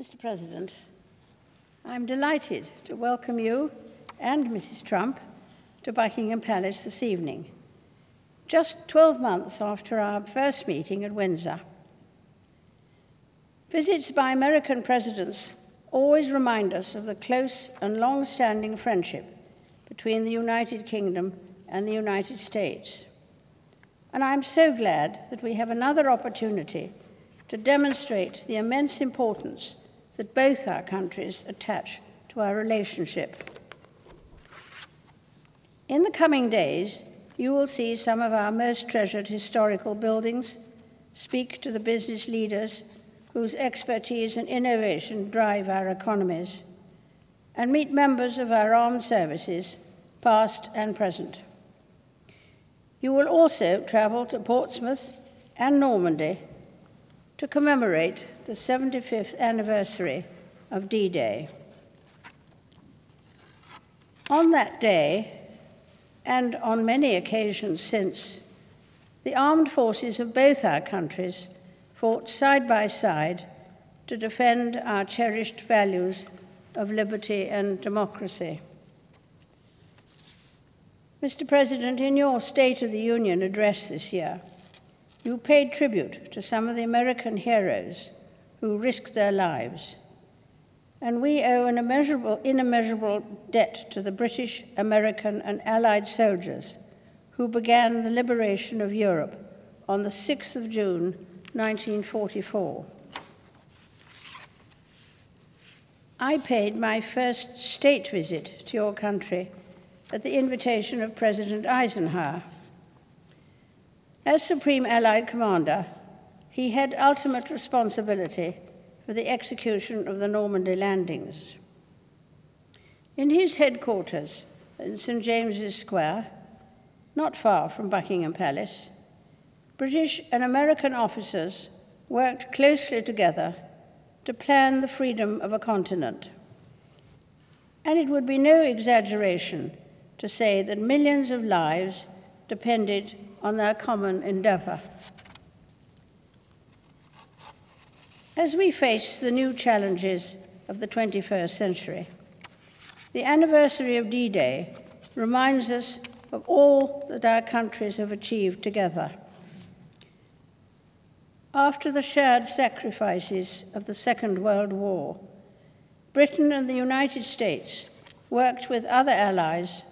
Mr. President, I'm delighted to welcome you and Mrs. Trump to Buckingham Palace this evening, just 12 months after our first meeting at Windsor. Visits by American presidents always remind us of the close and long-standing friendship between the United Kingdom and the United States. And I'm so glad that we have another opportunity to demonstrate the immense importance that both our countries attach to our relationship. In the coming days, you will see some of our most treasured historical buildings, speak to the business leaders whose expertise and innovation drive our economies, and meet members of our armed services, past and present. You will also travel to Portsmouth and Normandy to commemorate the 75th anniversary of D-Day. On that day, and on many occasions since, the armed forces of both our countries fought side by side to defend our cherished values of liberty and democracy. Mr. President, in your State of the Union address this year, you paid tribute to some of the American heroes who risked their lives, and we owe an immeasurable debt to the British, American, and Allied soldiers who began the liberation of Europe on the 6th of June, 1944. I paid my first state visit to your country at the invitation of President Eisenhower. As Supreme Allied Commander, he had ultimate responsibility for the execution of the Normandy landings. In his headquarters in St. James's Square, not far from Buckingham Palace, British and American officers worked closely together to plan the freedom of a continent. And it would be no exaggeration to say that millions of lives depended on their common endeavor. As we face the new challenges of the 21st century, the anniversary of D-Day reminds us of all that our countries have achieved together. After the shared sacrifices of the Second World War, Britain and the United States worked with other allies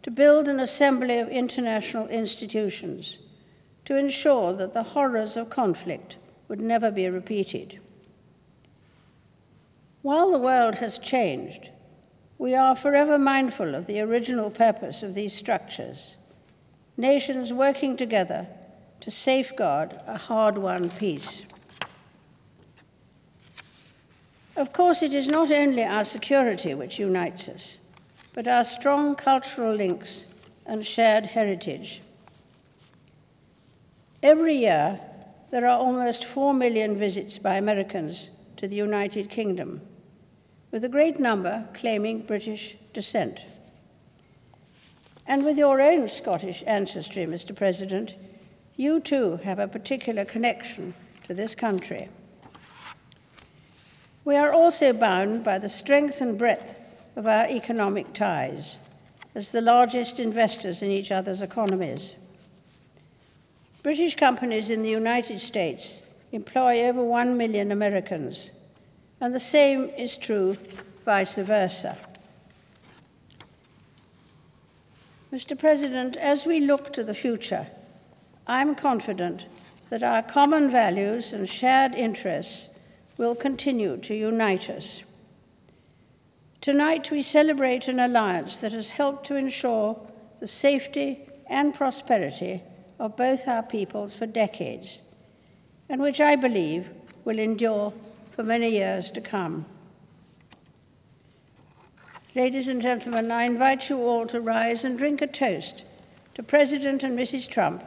to build an assembly of international institutions to ensure that the horrors of conflict would never be repeated. While the world has changed, we are forever mindful of the original purpose of these structures, nations working together to safeguard a hard-won peace. Of course, it is not only our security which unites us, but our strong cultural links and shared heritage. Every year, there are almost 4 million visits by Americans to the United Kingdom, with a great number claiming British descent. And with your own Scottish ancestry, Mr. President, you too have a particular connection to this country. We are also bound by the strength and breadth of our economic ties as the largest investors in each other's economies. British companies in the United States employ over 1 million Americans, and the same is true vice versa. Mr. President, as we look to the future, I'm confident that our common values and shared interests will continue to unite us. Tonight, we celebrate an alliance that has helped to ensure the safety and prosperity of both our peoples for decades, and which I believe will endure for many years to come. Ladies and gentlemen, I invite you all to rise and drink a toast to President and Mrs. Trump,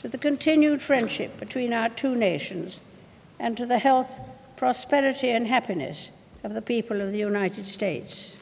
to the continued friendship between our two nations, and to the health, prosperity, and happiness of the people of the United States.